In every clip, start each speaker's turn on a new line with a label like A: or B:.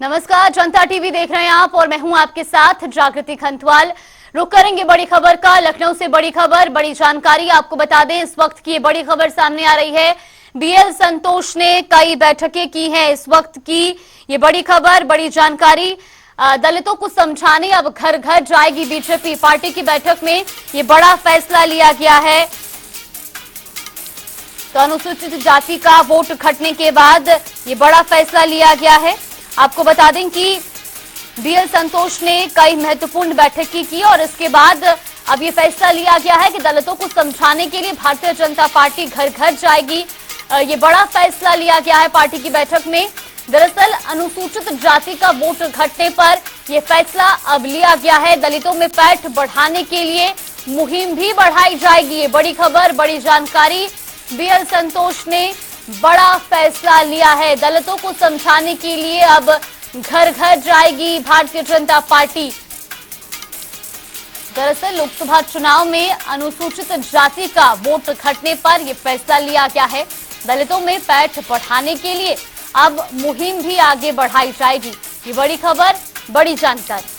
A: नमस्कार, जनता टीवी देख रहे हैं आप और मैं हूं आपके साथ जागृति खंतवाल। रुक करेंगे बड़ी खबर का। लखनऊ से बड़ी खबर, बड़ी जानकारी आपको बता दें। इस वक्त की ये बड़ी खबर सामने आ रही है। बीएल संतोष ने कई बैठकें की हैं। इस वक्त की ये बड़ी खबर, बड़ी जानकारी। दलितों को समझाने अब घर घर जाएगी बीजेपी। पार्टी की बैठक में ये बड़ा फैसला लिया गया है। तो अनुसूचित जाति का वोट घटने के बाद ये बड़ा फैसला लिया गया है। आपको बता दें कि बीएल संतोष ने कई महत्वपूर्ण बैठकें की और इसके बाद अब ये फैसला लिया गया है कि दलितों को समझाने के लिए भारतीय जनता पार्टी घर घर जाएगी। ये बड़ा फैसला लिया गया है पार्टी की बैठक में। दरअसल अनुसूचित जाति का वोट घटने पर यह फैसला अब लिया गया है। दलितों में पैठ बढ़ाने के लिए मुहिम भी बढ़ाई जाएगी। ये बड़ी खबर, बड़ी जानकारी। बीएल संतोष ने बड़ा फैसला लिया है। दलितों को समझाने के लिए अब घर घर जाएगी भारतीय जनता पार्टी। दरअसल लोकसभा चुनाव में अनुसूचित जाति का वोट घटने पर यह फैसला लिया गया है। दलितों में पैठ बढ़ाने के लिए अब मुहिम भी आगे बढ़ाई जाएगी। ये बड़ी खबर, बड़ी जानकारी।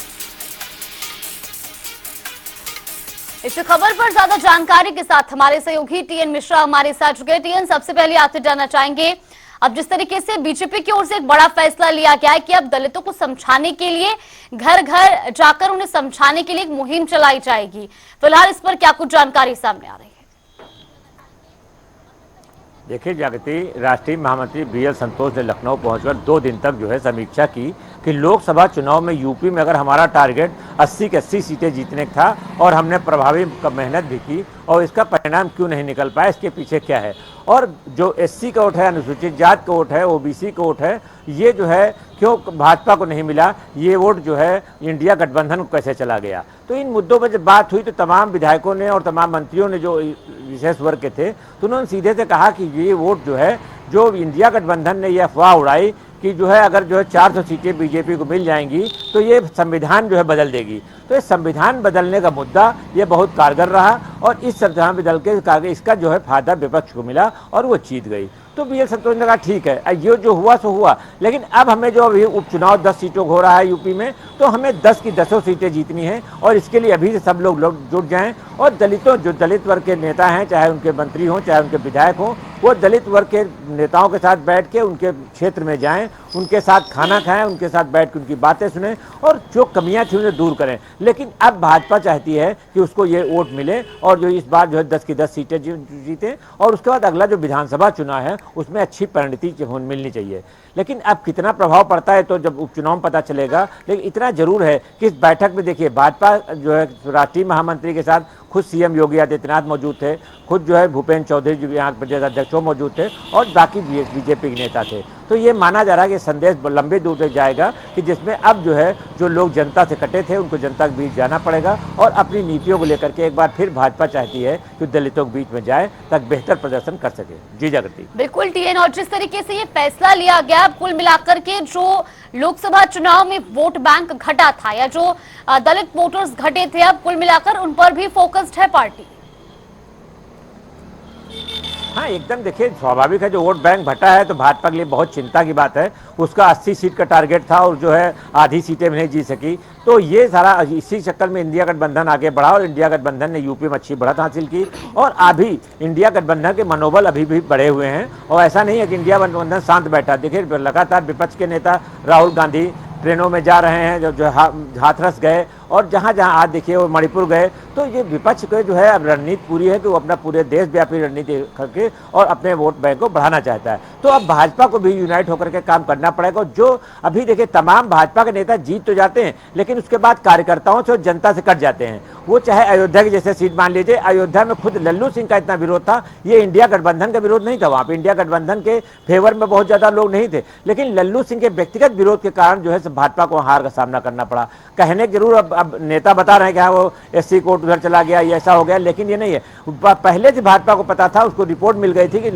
A: इस खबर पर ज्यादा जानकारी के साथ हमारे सहयोगी टीएन मिश्रा हमारे साथ जुड़े। टीएन, सबसे पहले आपसे जानना चाहेंगे, अब जिस तरीके से बीजेपी की ओर से एक बड़ा फैसला लिया गया है कि अब दलितों को समझाने के लिए घर घर जाकर उन्हें समझाने के लिए एक मुहिम चलाई जाएगी, फिलहाल इस पर क्या कुछ जानकारी सामने आ रही है?
B: देखिए जागृति, राष्ट्रीय महामंत्री बीएल संतोष ने लखनऊ पहुंचकर 2 दिन तक समीक्षा की कि लोकसभा चुनाव में यूपी में अगर हमारा टारगेट 80 की 80 सीटें जीतने का था और हमने प्रभावी मेहनत भी की और इसका परिणाम क्यों नहीं निकल पाया, इसके पीछे क्या है। और जो एससी का वोट है, अनुसूचित जाति का वोट है, ओबीसी का वोट है, ये क्यों भाजपा को नहीं मिला, ये वोट इंडिया गठबंधन को कैसे चला गया। तो इन मुद्दों पर जब बात हुई तो तमाम विधायकों ने और तमाम मंत्रियों ने जो विशेष वर्ग के थे तो उन्होंने सीधे से कहा कि ये वोट जो इंडिया गठबंधन ने यह अफवाह उड़ाई कि अगर 400 सीटें बीजेपी को मिल जाएंगी तो ये संविधान बदल देगी। तो ये संविधान बदलने का मुद्दा ये बहुत कारगर रहा और इस संविधान बदल के इसका फायदा विपक्ष को मिला और वो जीत गई। तो बीएल संतोष ने कहा ठीक है, ये जो हुआ सो हुआ, लेकिन अब हमें जो अभी उपचुनाव 10 सीटों को हो रहा है यूपी में, तो हमें 10 की 10 सीटें जीतनी है और इसके लिए अभी से सब लोग जुट जाएं और जो दलित वर्ग के नेता हैं, चाहे उनके मंत्री हों चाहे उनके विधायक हों, वो दलित वर्ग के नेताओं के साथ बैठ के उनके क्षेत्र में जाएं, उनके साथ खाना खाएं, उनके साथ बैठ के उनकी बातें सुनें और जो कमियां थी उन्हें दूर करें। लेकिन अब भाजपा चाहती है कि उसको ये वोट मिले और इस बार 10 की 10 सीटें जीते और उसके बाद अगला जो विधानसभा चुनाव है उसमें अच्छी परिणति मिलनी चाहिए। लेकिन अब कितना प्रभाव पड़ता है तो जब उपचुनाव में पता चलेगा। लेकिन इतना जरूर है कि इस बैठक में देखिए भाजपा राष्ट्रीय महामंत्री के साथ खुद सीएम योगी आदित्यनाथ मौजूद थे, खुद भूपेंद्र चौधरी जो यहाँ प्रदेश अध्यक्ष मौजूद थे और बाकी बीजेपी के नेता थे। तो ये माना जा रहा है कि संदेश लंबे दूर तक जाएगा कि जिसमें अब जो लोग जनता से कटे थे उनको जनता के बीच जाना पड़ेगा और अपनी नीतियों को लेकर के एक बार फिर भाजपा चाहती है कि दलितों के बीच में जाए ताकि बेहतर प्रदर्शन कर सके। जी जागृति।
A: बिल्कुल टीएन, और जिस तरीके से ये फैसला लिया गया, कुल मिलाकर के जो लोकसभा चुनाव में वोट बैंक घटा था या जो दलित वोटर्स घटे थे, अब कुल मिलाकर उन पर भी फोकस्ड है पार्टी।
B: हाँ एकदम, देखिए स्वाभाविक है, जो वोट बैंक घटा है तो भाजपा के लिए बहुत चिंता की बात है। उसका 80 सीट का टारगेट था और आधी सीटें भी नहीं जीत सकी। तो ये सारा इसी चक्कर में इंडिया गठबंधन आगे बढ़ा और इंडिया गठबंधन ने यूपी में अच्छी बढ़त हासिल की और अभी इंडिया गठबंधन के मनोबल अभी भी बढ़े हुए हैं और ऐसा नहीं है कि इंडिया गठबंधन शांत बैठा। देखिए लगातार विपक्ष के नेता राहुल गांधी ट्रेनों में जा रहे हैं, जो हाथरस गए और जहाँ जहाँ आज देखिए वो मणिपुर गए। तो ये विपक्ष के अब रणनीति पूरी है कि वो अपना पूरे देशव्यापी रणनीति करके और अपने वोट बैंक को बढ़ाना चाहता है। तो अब भाजपा को भी यूनाइट होकर के काम करना पड़ेगा। जो अभी देखिए तमाम भाजपा के नेता जीत तो जाते हैं लेकिन उसके बाद कार्यकर्ताओं से और जनता से कट जाते हैं। वो चाहे अयोध्या की जैसे सीट मान लीजिए, अयोध्या में खुद लल्लू सिंह का इतना विरोध था, ये इंडिया गठबंधन का विरोध नहीं था। वहाँ पे इंडिया गठबंधन के फेवर में बहुत ज्यादा लोग नहीं थे, लेकिन लल्लू सिंह के व्यक्तिगत विरोध के कारण भाजपा को हार का सामना करना पड़ा। कहने जरूर अब नेता बता रहे हैं कि हाँ वो एससी कोर्ट उधर चला गया, ये ऐसा हो गया, लेकिन ये नहीं है। पहले से भाजपा को पता था, उसको रिपोर्ट मिल गई थी कि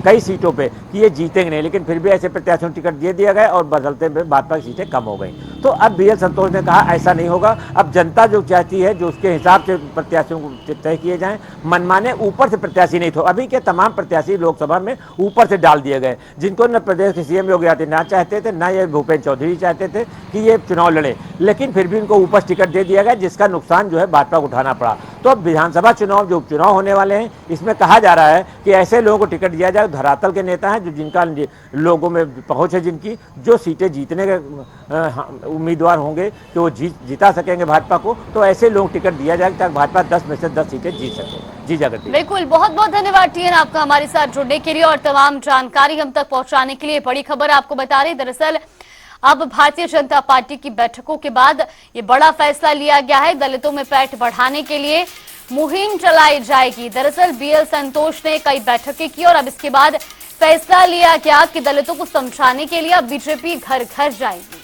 B: कई सीटों पे कि ये जीतेंगे नहीं, लेकिन फिर भी ऐसे प्रत्याशियों को टिकट दे दिया गया और बदलते में भाजपा की सीटें कम हो गई। तो अब BL संतोष ने कहा ऐसा नहीं होगा, अब जनता जो चाहती है जो उसके हिसाब से प्रत्याशियों को तय किए जाएं, मनमाने ऊपर से प्रत्याशी नहीं थे। अभी के तमाम प्रत्याशी लोकसभा में ऊपर से डाल दिए गए, जिनको न प्रदेश के CM योगी आदित्यनाथ चाहते थे, न ये भूपेन्द्र चौधरी चाहते थे कि ये चुनाव लड़े, लेकिन फिर भी उनको ऊपर टिकट दे दिया गया, जिसका नुकसान जो है भाजपा को उठाना पड़ा। तो अब विधानसभा चुनाव जो उपचुनाव होने वाले हैं, इसमें कहा जा रहा है कि ऐसे लोगों को टिकट दिया जाए धरातल के नेता हैं, जो जिनका लोगों में पहुंच है, जिनकी जो सीटें जीतने के उम्मीदवार होंगे कि वो जिता सकेंगे भाजपा को, तो ऐसे लोग टिकट दिया जाए ताकि भाजपा 10 में से 10 सीटें जीत सके। जी जागृति।
A: बिल्कुल, बहुत बहुत धन्यवाद TN आपका हमारे साथ जुड़ने के लिए और तमाम जानकारी हम तक पहुंचाने के लिए। बड़ी खबर आपको बता रहे, दरअसल अब भारतीय जनता पार्टी की बैठकों के बाद ये बड़ा फैसला लिया गया है, दलितों में पैठ बढ़ाने के लिए मुहिम चलाई जाएगी। दरअसल BL संतोष ने कई बैठकें की और अब इसके बाद फैसला लिया गया कि दलितों को समझाने के लिए अब बीजेपी घर घर जाएगी।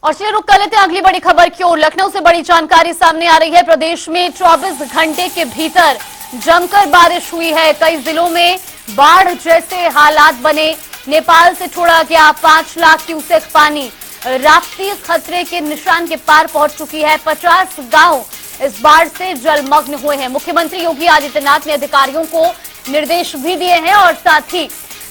A: और चलिए रुक कर लेते हैं अगली बड़ी खबर की ओर। लखनऊ से बड़ी जानकारी सामने आ रही है। प्रदेश में 24 घंटे के भीतर जमकर बारिश हुई है। कई जिलों में बाढ़ जैसे हालात बने। नेपाल से छोड़ा गया 5 लाख क्यूसेक पानी। राप्ती खतरे के निशान के पार पहुंच चुकी है। 50 गांव इस बाढ़ से जलमग्न हुए हैं। मुख्यमंत्री योगी आदित्यनाथ ने अधिकारियों को निर्देश भी दिए हैं और साथ ही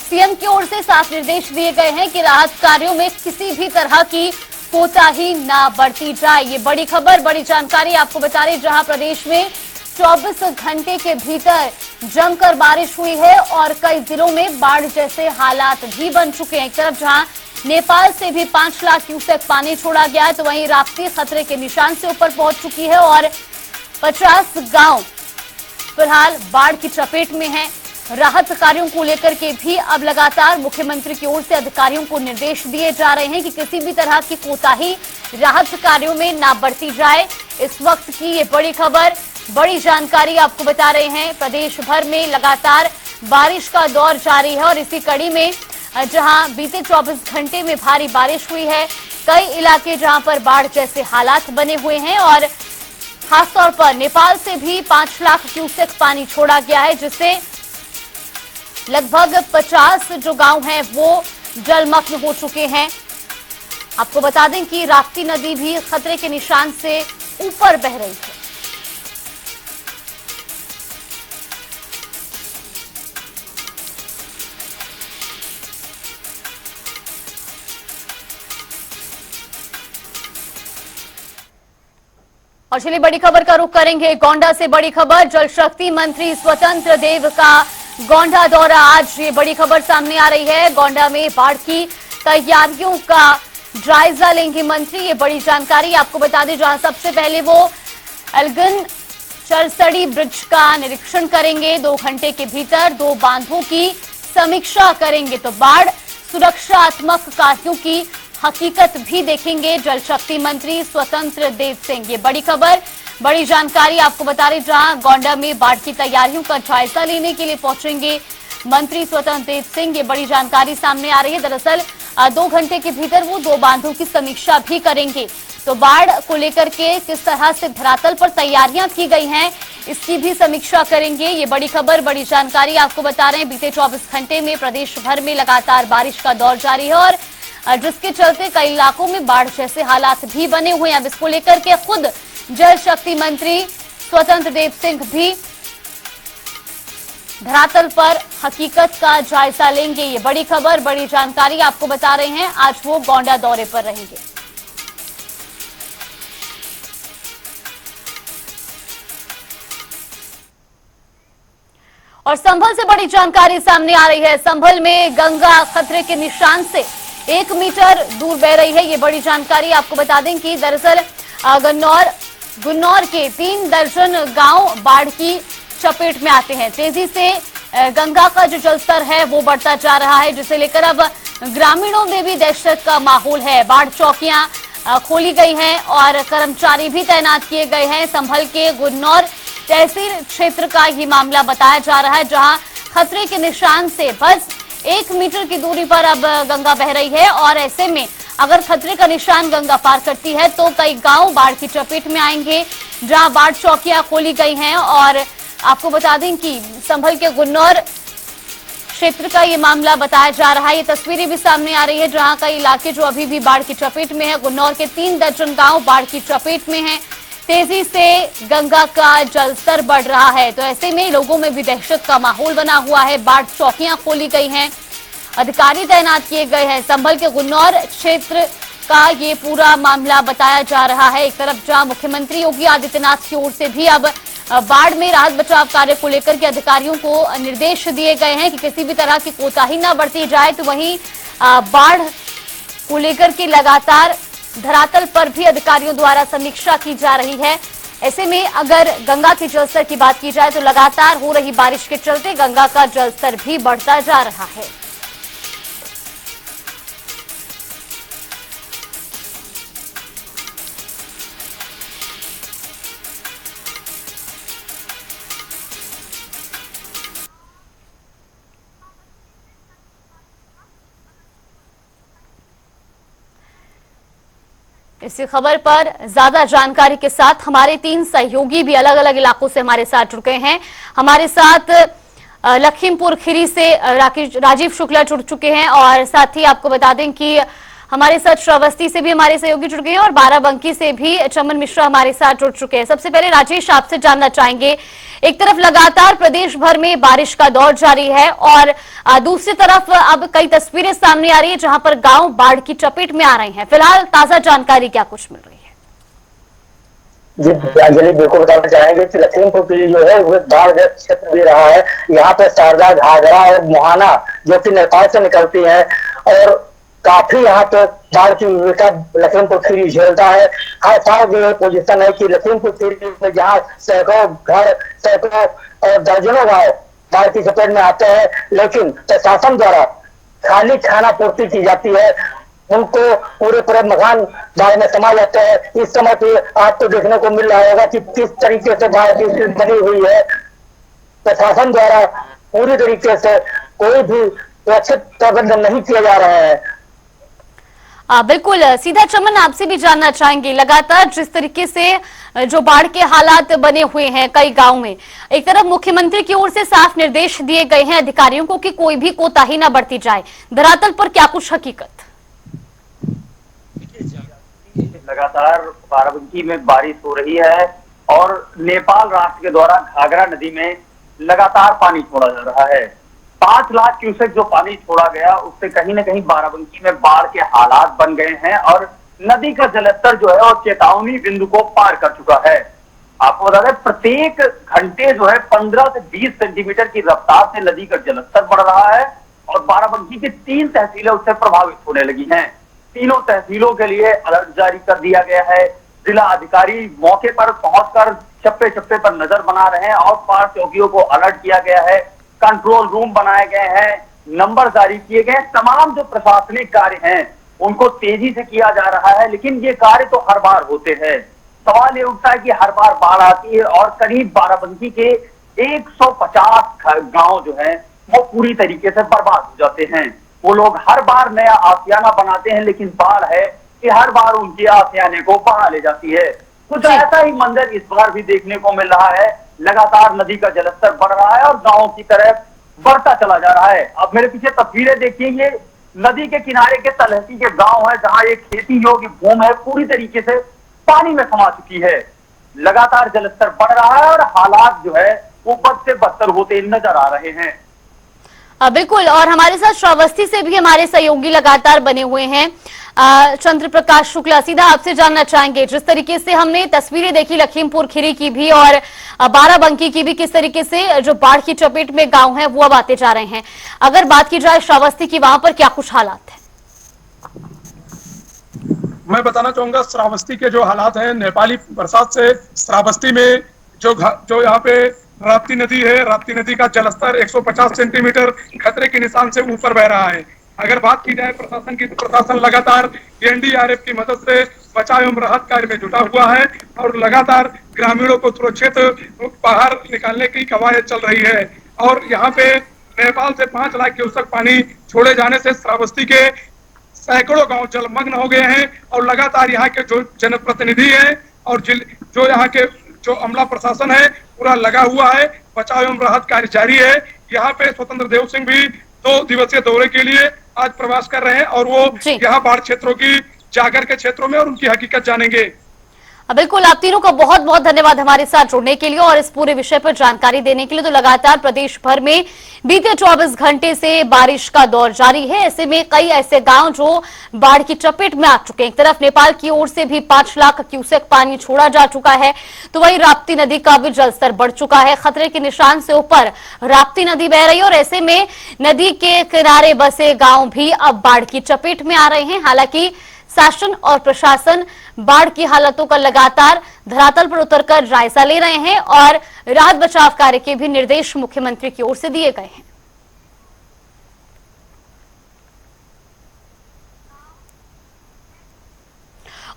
A: CM की ओर से साफ निर्देश दिए गए हैं कि राहत कार्यों में किसी भी तरह की कोताही ना बरती जाए। ये बड़ी खबर, बड़ी जानकारी आपको बता रहे, जहां प्रदेश में 24 घंटे के भीतर जमकर बारिश हुई है और कई जिलों में बाढ़ जैसे हालात भी बन चुके हैं। एक तरफ जहां नेपाल से भी 5 लाख क्यूसेक पानी छोड़ा गया है, तो वहीं राप्ती खतरे के निशान से ऊपर पहुंच चुकी है और 50 गांव फिलहाल बाढ़ की चपेट में हैं। राहत कार्यों को लेकर के भी अब लगातार मुख्यमंत्री की ओर से अधिकारियों को निर्देश दिए जा रहे हैं कि किसी भी तरह की कोताही राहत कार्यों में ना बरती जाए। इस वक्त की ये बड़ी खबर, बड़ी जानकारी आपको बता रहे हैं। प्रदेश भर में लगातार बारिश का दौर जारी है और इसी कड़ी में जहां बीते 24 घंटे में भारी बारिश हुई है, कई इलाके जहां पर बाढ़ जैसे हालात बने हुए हैं और खासतौर पर नेपाल से भी 5 लाख क्यूसेक पानी छोड़ा गया है, जिससे लगभग 50 जो गांव हैं वो जलमग्न हो चुके हैं। आपको बता दें कि राप्ती नदी भी खतरे के निशान से ऊपर बह रही है। और चलिए बड़ी खबर का रुख करेंगे गोंडा से। बड़ी खबर, जल शक्ति मंत्री स्वतंत्र देव का गोंडा दौरा आज। ये बड़ी खबर सामने आ रही है। गोंडा में बाढ़ की तैयारियों का जायजा लेंगे मंत्री। ये बड़ी जानकारी आपको बता दें, जहां सबसे पहले वो एल्गिन चरसड़ी ब्रिज का निरीक्षण करेंगे। 2 घंटे के भीतर 2 बांधों की समीक्षा करेंगे, तो बाढ़ सुरक्षात्मक कार्यों की हकीकत भी देखेंगे जल शक्ति मंत्री स्वतंत्र देव सिंह। ये बड़ी खबर, बड़ी जानकारी आपको बता रहे, जहां गोंडा में बाढ़ की तैयारियों का जायजा लेने के लिए पहुंचेंगे मंत्री स्वतंत्र देव सिंह। ये बड़ी जानकारी सामने आ रही है। दरअसल 2 घंटे के भीतर वो 2 बांधों की समीक्षा भी करेंगे, तो बाढ़ को लेकर के किस तरह से धरातल पर तैयारियां की गई हैं, इसकी भी समीक्षा करेंगे। ये बड़ी खबर, बड़ी जानकारी आपको बता रहे हैं। बीते 24 घंटे में प्रदेश भर में लगातार बारिश का दौर जारी है और जिसके चलते कई इलाकों में बाढ़ जैसे हालात भी बने हुए हैं। अब इसको लेकर के खुद जल शक्ति मंत्री स्वतंत्र देव सिंह भी धरातल पर हकीकत का जायजा लेंगे। ये बड़ी खबर, बड़ी जानकारी आपको बता रहे हैं। आज वो गोंडा दौरे पर रहेंगे। और संभल से बड़ी जानकारी सामने आ रही है। संभल में गंगा खतरे के निशान से 1 मीटर दूर बह रही है। ये बड़ी जानकारी आपको बता दें कि दरअसल गुन्नौर के 3 दर्जन गांव बाढ़ की चपेट में आते हैं। तेजी से गंगा का जो जलस्तर है वो बढ़ता जा रहा है, जिसे लेकर अब ग्रामीणों में भी दहशत का माहौल है। बाढ़ चौकियां खोली गई हैं और कर्मचारी भी तैनात किए गए हैं। संभल के गुन्नौर तहसील क्षेत्र का ये मामला बताया जा रहा है, जहां खतरे के निशान से बस 1 मीटर की दूरी पर अब गंगा बह रही है और ऐसे में अगर खतरे का निशान गंगा पार करती है तो कई गांव बाढ़ की चपेट में आएंगे, जहां बाढ़ चौकियां खोली गई हैं। और आपको बता दें कि संभल के गुन्नौर क्षेत्र का ये मामला बताया जा रहा है। ये तस्वीरें भी सामने आ रही है जहां कई इलाके जो अभी भी बाढ़ की चपेट में है। गुन्नौर के 3 दर्जन गांव बाढ़ की चपेट में हैं। तेजी से गंगा का जलस्तर बढ़ रहा है, तो ऐसे में लोगों में भी दहशत का माहौल बना हुआ है। बाढ़ चौकियां खोली गई हैं, अधिकारी तैनात किए गए हैं। संभल के गुन्नौर क्षेत्र का ये पूरा मामला बताया जा रहा है। एक तरफ जहां मुख्यमंत्री योगी आदित्यनाथ की ओर से भी अब बाढ़ में राहत बचाव कार्य को लेकर के अधिकारियों को निर्देश दिए गए हैं कि किसी भी तरह की कोताही न बरती जाए, तो वहीं बाढ़ को लेकर के लगातार धरातल पर भी अधिकारियों द्वारा समीक्षा की जा रही है। ऐसे में अगर गंगा के जलस्तर की बात की जाए तो लगातार हो रही बारिश के चलते गंगा का जलस्तर भी बढ़ता जा रहा है। इसी खबर पर ज्यादा जानकारी के साथ हमारे 3 सहयोगी भी अलग अलग इलाकों से हमारे साथ जुड़ गए हैं। हमारे साथ लखीमपुर खीरी से राजीव शुक्ला जुड़ चुके हैं और साथ ही आपको बता दें कि हमारे साथ श्रावस्ती से भी हमारे सहयोगी जुड़ गए हैं और बाराबंकी से भी चमन मिश्रा हमारे साथ जुड़ चुके हैं। सबसे पहले राजेश, आपसे जानना चाहेंगे, एक तरफ लगातार प्रदेश भर में बारिश का दौर जारी है और दूसरी तरफ अब कई तस्वीरें सामने आ रही है जहां पर गांव बाढ़ की चपेट में आ रहे हैं। फिलहाल ताजा जानकारी क्या कुछ मिल रही है?
C: जी अंजलि, बिल्कुल बताना चाहेंगे कि लखीमपुर खीरी जो है वो बाढ़ग्रस्त क्षेत्र भी रहा है। यहाँ पे शारदा, घाघरा और मुहाना जो कि नेपाल से निकलती है और काफी यहाँ पे बाढ़ की विविधता लखीमपुर खीरी झेलता है। हर साल जो पोजिशन है कि लखीमपुर खीरी में जहाँ सैकड़ों घर, सैकड़ों और दर्जनों गाँव बाढ़ की चपेट में आते हैं, लेकिन प्रशासन द्वारा खाली खाना पूर्ति की जाती है, उनको पूरे पूरे मकान बाढ़ में समा जाते हैं। इस समय पे आपको देखने को मिल रहा होगा कि किस तरीके से बाढ़ की स्थिति बनी हुई है। प्रशासन द्वारा पूरी तरीके से कोई भी सुरक्षित प्रबंधन नहीं किया जा रहा है।
A: बिल्कुल, सीधा चमन आपसे भी जानना चाहेंगे, लगातार जिस तरीके से जो बाढ़ के हालात बने हुए हैं कई गांव में, एक तरफ मुख्यमंत्री की ओर से साफ निर्देश दिए गए हैं अधिकारियों को कि कोई भी कोताही न बरती जाए, धरातल पर क्या कुछ हकीकत?
D: लगातार बाराबंकी में बारिश हो रही है और नेपाल राष्ट्र के द्वारा घाघरा नदी में लगातार पानी छोड़ा जा रहा है। 5 लाख क्यूसेक जो पानी छोड़ा गया उससे कहीं न कहीं बाराबंकी में बाढ़ के हालात बन गए हैं और नदी का जलस्तर जो है वो चेतावनी बिंदु को पार कर चुका है। आपको बता दें, प्रत्येक घंटे जो है 15 से 20 सेंटीमीटर की रफ्तार से नदी का जलस्तर बढ़ रहा है और बाराबंकी की 3 तहसीलें उससे प्रभावित होने लगी हैं। तीनों तहसीलों के लिए अलर्ट जारी कर दिया गया है। जिला अधिकारी मौके पर पहुंचकर चप्पे चप्पे पर नजर बना रहे हैं और पार चौकियों को अलर्ट किया गया है। कंट्रोल रूम बनाए गए हैं, नंबर जारी किए गए। तमाम जो प्रशासनिक कार्य हैं उनको तेजी से किया जा रहा है, लेकिन ये कार्य तो हर बार होते हैं। सवाल ये उठता है कि हर बार बाढ़ आती है और करीब बाराबंकी के 150 गांव जो हैं वो पूरी तरीके से बर्बाद हो जाते हैं। वो लोग हर बार नया आशियाना बनाते हैं, लेकिन बाढ़ है कि हर बार उनके आशियाने को बहा ले जाती है। कुछ ऐसा ही मंजर इस बार भी देखने को मिल रहा है। लगातार नदी का जलस्तर बढ़ रहा है और गांवों की तरफ बढ़ता चला जा रहा है। अब मेरे पीछे तस्वीरें देखिए, ये नदी के किनारे के तलहटी के गांव है जहां एक खेती योग्य भूमि है पूरी तरीके से पानी में समा चुकी है। लगातार जलस्तर बढ़ रहा है और हालात जो है वो बद से बदतर होते नजर आ रहे हैं।
A: बिल्कुल, और हमारे साथ श्रावस्ती से भी हमारे सहयोगी लगातार बने हुए हैं। चंद्र प्रकाश शुक्ला, सीधा आपसे जानना चाहेंगे, जिस तरीके से हमने तस्वीरें देखी लखीमपुर खीरी की भी और बाराबंकी की भी, किस तरीके से जो बाढ़ की चपेट में गांव हैं वो अब आते जा रहे हैं, अगर बात की जाए श्रावस्ती की, वहां पर क्या कुछ हालात है?
E: मैं बताना चाहूंगा श्रावस्ती के जो हालात हैं, नेपाली बरसात से श्रावस्ती में जो यहाँ पे राप्ती नदी है, राप्ती नदी का जलस्तर 150 सेंटीमीटर खतरे के निशान से ऊपर बह रहा है। अगर बात की जाए प्रशासन की, तो प्रशासन लगातार एनडीआरएफ की मदद से बचाव एवं राहत कार्य में जुटा हुआ है और लगातार ग्रामीणों को सुरक्षित बाहर निकालने की कवायद चल रही है। और यहाँ पे नेपाल से 5 लाख क्यूसेक पानी छोड़े जाने से श्रावस्ती के सैकड़ों गांव जलमग्न हो गए हैं और लगातार यहाँ के जो जनप्रतिनिधि हैं और जो यहाँ के जो अमला प्रशासन है पूरा लगा हुआ है। बचाव एवं राहत कार्य जारी है। यहाँ पे स्वतंत्र देव सिंह भी 2 दिवसीय दौरे के लिए आज प्रवास कर रहे हैं और वो यहाँ बाढ़ क्षेत्रों की जागर के क्षेत्रों में और उनकी हकीकत जानेंगे।
A: बिल्कुल, आप तीनों का बहुत बहुत धन्यवाद हमारे साथ जुड़ने के लिए और इस पूरे विषय पर जानकारी देने के लिए। तो लगातार प्रदेश भर में बीते 24 घंटे से बारिश का दौर जारी है। ऐसे में कई ऐसे गांव जो बाढ़ की चपेट में आ चुके हैं। एक तरफ नेपाल की ओर से भी 5 लाख क्यूसेक पानी छोड़ा जा चुका है, तो वहीं राप्ती नदी का भी जलस्तर बढ़ चुका है। खतरे के निशान से ऊपर राप्ती नदी बह रही है और ऐसे में नदी के किनारे बसे गाँव भी अब बाढ़ की चपेट में आ रहे हैं। हालांकि शासन और प्रशासन बाढ़ की हालतों का लगातार धरातल पर उतरकर जायजा ले रहे हैं और राहत बचाव कार्य के भी निर्देश मुख्यमंत्री की ओर से दिए गए हैं।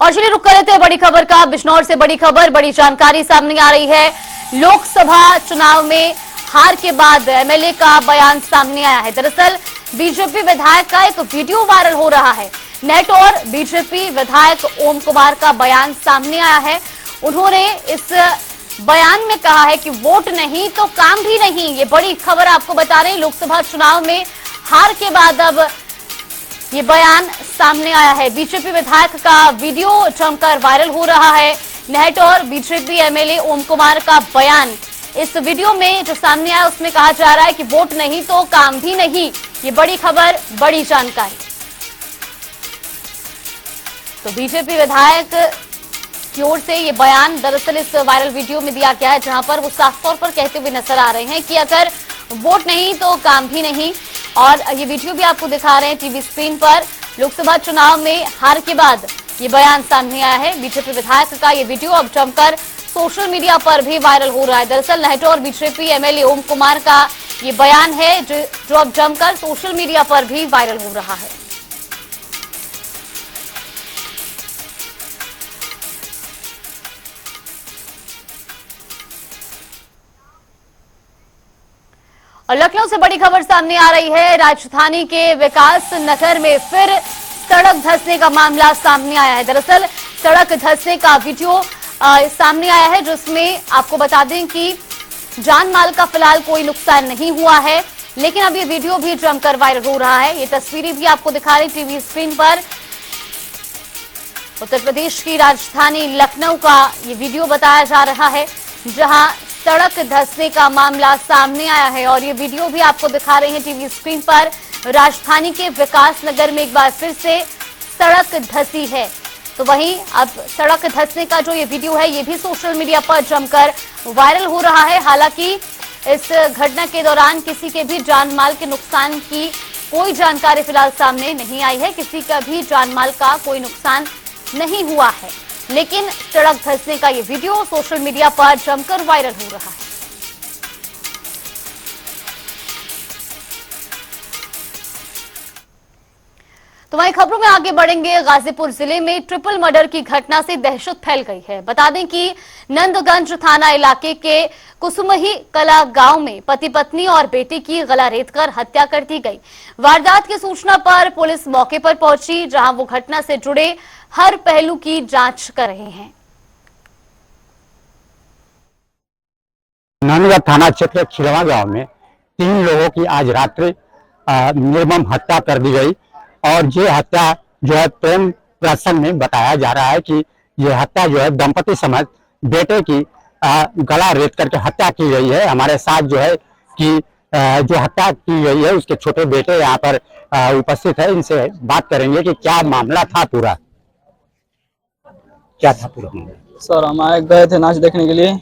A: और चलिए रुक कर लेते हैं बड़ी खबर का। बिजनौर से बड़ी खबर, बड़ी जानकारी सामने आ रही है। लोकसभा चुनाव में हार के बाद एमएलए का बयान सामने आया है। दरअसल बीजेपी विधायक का एक वीडियो वायरल हो रहा है। नेट और बीजेपी विधायक ओम कुमार का बयान सामने आया है। उन्होंने इस बयान में कहा है कि वोट नहीं तो काम भी नहीं। ये बड़ी खबर आपको बता रहे हैं। लोकसभा चुनाव में हार के बाद अब ये बयान सामने आया है। बीजेपी विधायक का वीडियो जमकर वायरल हो रहा है। नेट और बीजेपी एमएलए ओम कुमार का बयान, इस वीडियो में जो सामने आया उसमें कहा जा रहा है कि वोट नहीं तो काम भी नहीं। ये बड़ी खबर, बड़ी जानकारी। तो बीजेपी विधायक की ओर से ये बयान दरअसल इस वायरल वीडियो में दिया गया है, जहां पर वो साफ तौर पर कहते हुए नजर आ रहे हैं कि अगर वोट नहीं तो काम भी नहीं। और ये वीडियो भी आपको दिखा रहे हैं टीवी स्क्रीन पर। लोकसभा चुनाव में हार के बाद ये बयान सामने आया है। बीजेपी विधायक का ये वीडियो अब जमकर सोशल मीडिया पर भी वायरल हो रहा है। दरअसल नेहरू और बीजेपी एमएलए ओम कुमार का ये बयान है जो अब जमकर सोशल मीडिया पर भी वायरल हो रहा है। और लखनऊ से बड़ी खबर सामने आ रही है। राजधानी के विकास नगर में फिर सड़क धंसने का मामला सामने आया है। दरअसल सड़क धंसने का वीडियो सामने आया है, जिसमें आपको बता दें कि जान माल का फिलहाल कोई नुकसान नहीं हुआ है, लेकिन अब ये वीडियो भी जमकर वायरल हो रहा है। ये तस्वीरें भी आपको दिखा रही टीवी स्क्रीन पर। उत्तर प्रदेश की राजधानी लखनऊ का ये वीडियो बताया जा रहा है, जहां सड़क धंसने का मामला सामने आया है। और ये वीडियो भी आपको दिखा रहे हैं टीवी स्क्रीन पर। राजधानी के विकास नगर में एक बार फिर से सड़क धंसी है। तो वहीं अब सड़क धंसने का जो ये वीडियो है, ये भी सोशल मीडिया पर जमकर वायरल हो रहा है। हालांकि इस घटना के दौरान किसी के भी जान माल के नुकसान की कोई जानकारी फिलहाल सामने नहीं आई है। किसी का भी जान माल का कोई नुकसान नहीं हुआ है, लेकिन सड़क धंसने का ये वीडियो सोशल मीडिया पर जमकर वायरल हो रहा है। तो वहीं खबरों में आगे बढ़ेंगे। गाजीपुर जिले में ट्रिपल मर्डर की घटना से दहशत फैल गई है। बता दें कि नंदगंज थाना इलाके के कुसुमही कला गांव में पति पत्नी और बेटे की गला रेतकर हत्या कर दी गई। वारदात की सूचना पर पुलिस मौके पर पहुंची, जहां वो घटना से जुड़े हर पहलू की जांच कर रहे हैं।
F: नंदगंज थाना क्षेत्र खिलवा गांव में 3 लोगों की आज रात्रि निर्मम हत्या कर दी गई। और ये हत्या जो है प्रेम प्रसंग में बताया जा रहा है कि ये हत्या जो है दंपति समेत बेटे की गला रेत करके हत्या की गई है। हमारे साथ जो है कि जो हत्या की गई है उसके छोटे बेटे यहाँ पर उपस्थित है। इनसे बात करेंगे कि क्या मामला था, पूरा क्या था पूरा मामला।
G: सर हम आए गए थे नाच देखने के लिए,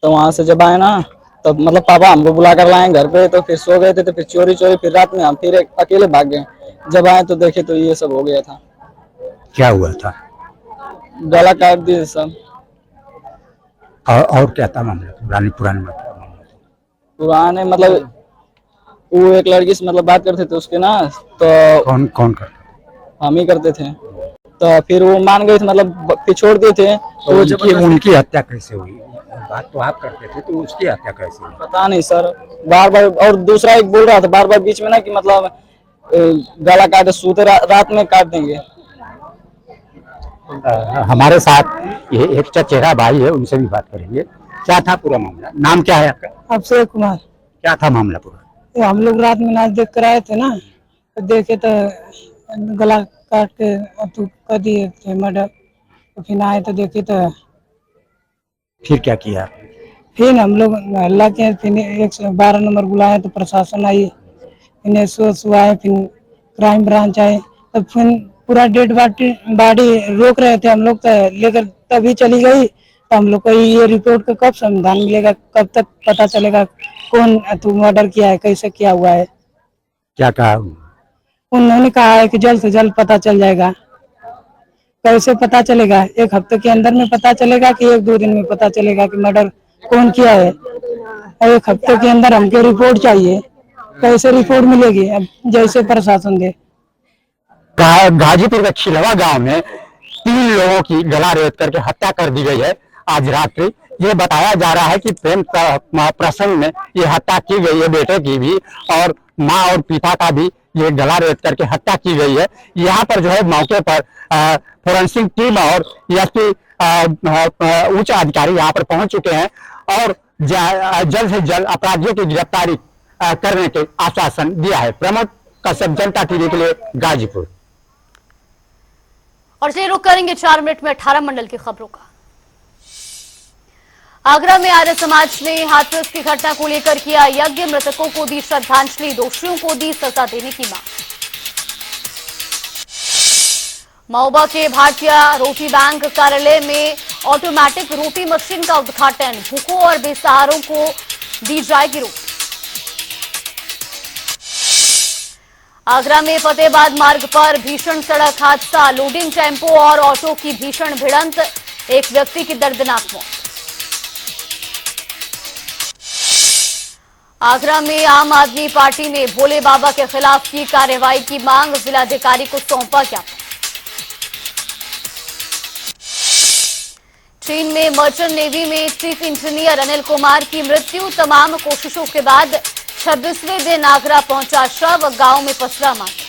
G: तो वहां से जब आए ना तब मतलब पापा हमको बुला कर लाए घर पे, तो फिर सो गए थे। तो फिर चोरी फिर रात में हम फिर अकेले भाग गए। जब आए तो देखे तो ये सब हो गया था।
F: क्या हुआ था?
G: गला काट दिए सब।
F: और क्या था मामला?
G: पुराने मतलब वो एक लड़की से मतलब बात करते थे उसके ना, तो
F: कौन करता?
G: हम ही करते थे। तो फिर वो मान गए थे, मतलब पिछोड़ दिए थे। तो
F: उनकी हत्या कैसे हुई? बात तो आप करते थे, तो उसकी हत्या कैसे हुई?
G: पता नहीं सर, बार बार। और दूसरा एक बोल रहा था बार बार बीच में ना कि मतलब गला काटे सूते रात में काट देंगे।
F: हमारे साथ ये एक चचेरा भाई है, उनसे भी बात करेंगे। क्या था पूरा मामला? नाम क्या है आपका?
H: अक्षय कुमार।
F: क्या था मामला पूरा?
H: तो हम लोग रात में नाच देख कर आए थे ना, तो देखे तो गला काट के तू कर दिए थे मर्डर। तो फिर आए तो देखे तो
F: फिर क्या किया?
H: फिर हम लोग हल्ला किए, फिर 112 नंबर बुलाए तो प्रशासन आई, फिर SO आए, फिर क्राइम ब्रांच आए। तब फिर पूरा डेड बॉडी रोक रहे थे हम लोग, तो लेकर तभी चली गई। तो हम लोग को ये रिपोर्ट का कब समाधान मिलेगा, कब तक पता चलेगा कौन तू मर्डर किया है, कैसे किया हुआ है?
F: क्या कहा?
H: उन्होंने कहा है कि जल्द से जल्द पता चल जाएगा। कैसे पता चलेगा? 1 हफ्ते के अंदर में पता चलेगा कि 1-2 दिन में पता चलेगा कि मर्डर कौन किया है? 1 हफ्ते के अंदर हमको रिपोर्ट चाहिए। कैसे रिपोर्ट मिलेगी? अब जैसे प्रशासन दे।
F: गाजीपुर के खिलवा गांव में 3 लोगों की गला रेत करके हत्या कर दी गई है आज रात्रि। ये बताया जा रहा है कि प्रेम प्रसंग में ये हत्या की गई है, बेटे की भी और माँ और पिता का भी ये गला रेत करके हत्या की गई है। यहाँ पर जो है मौके पर फोरेंसिक टीम और एसपी उच्च अधिकारी यहाँ पर पहुंच चुके हैं और जल्द से जल्द अपराधियों की गिरफ्तारी करने के आश्वासन दिया है। प्रमोद कश्यप, जनता टीवी के लिए, गाजीपुर।
A: और चलिए रुक करेंगे 4 मिनट में 18 मंडल की खबरों का। आगरा में आर्य समाज ने हाथरस की घटना को लेकर किया यज्ञ, मृतकों को दी श्रद्धांजलि, दोषियों को दी सजा देने की मांग। महोबा के भारतीय रोटी बैंक कार्यालय में ऑटोमेटिक रोटी मशीन का उद्घाटन, भूखों और बेसहारों को दी जाएगी रोटी। आगरा में फतेहाबाद मार्ग पर भीषण सड़क हादसा, लोडिंग टेम्पो और ऑटो की भीषण भिड़ंत, एक व्यक्ति की दर्दनाक मौत। आगरा में आम आदमी पार्टी ने भोले बाबा के खिलाफ की कार्रवाई की मांग, जिलाधिकारी को सौंपा ज्ञापन। चीन में मर्चेंट नेवी में चीफ इंजीनियर अनिल कुमार की मृत्यु, तमाम कोशिशों के बाद 26वें दिन आगरा पहुंचा शव, गांव में पसरा मातम।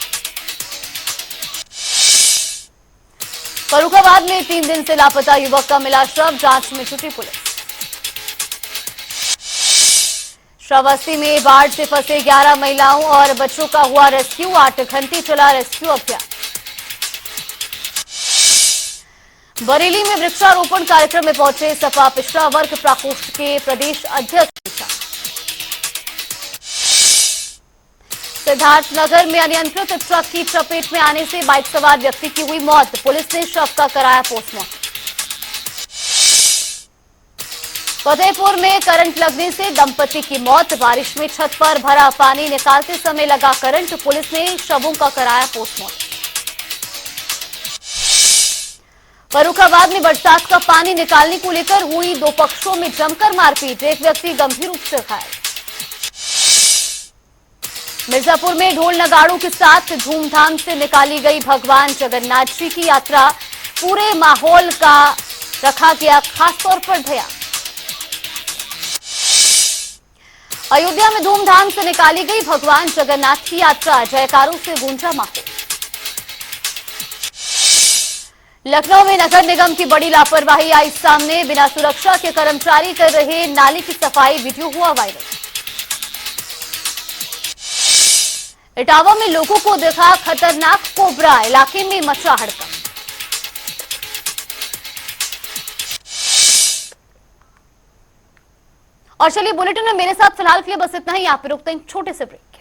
A: फर्रुखाबाद में 3 दिन से लापता युवक का मिला शव, जांच में जुटी पुलिस। श्रावस्ती में बाढ़ से फंसे 11 महिलाओं और बच्चों का हुआ रेस्क्यू, 8 घंटे चला रेस्क्यू अभियान। बरेली में वृक्षारोपण कार्यक्रम में पहुंचे सपा पिछड़ा वर्ग प्रकोष्ठ के प्रदेश अध्यक्ष। सिद्धार्थनगर में अनियंत्रित ट्रक की चपेट में आने से बाइक सवार व्यक्ति की हुई मौत, पुलिस ने शव का कराया पोस्टमार्टम। फतेहपुर में करंट लगने से दंपति की मौत, बारिश में छत पर भरा पानी निकालते समय लगा करंट, पुलिस ने शवों का कराया पोस्टमार्टम। फर्रुखाबाद में बरसात का पानी निकालने को लेकर हुई 2 पक्षों में जमकर मारपीट, एक व्यक्ति गंभीर रूप से घायल। मिर्जापुर में ढोल नगाड़ों के साथ धूमधाम से निकाली गई भगवान जगन्नाथ जी की यात्रा, पूरे माहौल का रखा गया खास तौर पर ध्यान। अयोध्या में धूमधाम से निकाली गई भगवान जगन्नाथ की यात्रा, जयकारों से गूंजा माहौल। लखनऊ में नगर निगम की बड़ी लापरवाही आई सामने, बिना सुरक्षा के कर्मचारी कर रहे नाली की सफाई, वीडियो हुआ वायरल। इटावा में लोगों को देखा खतरनाक कोबरा, इलाके में मचा हड़कंप। और चलिए बुलेटिन में मेरे साथ फिलहाल के लिए बस इतना ही, यहाँ पे रुकते हैं छोटे से ब्रेक।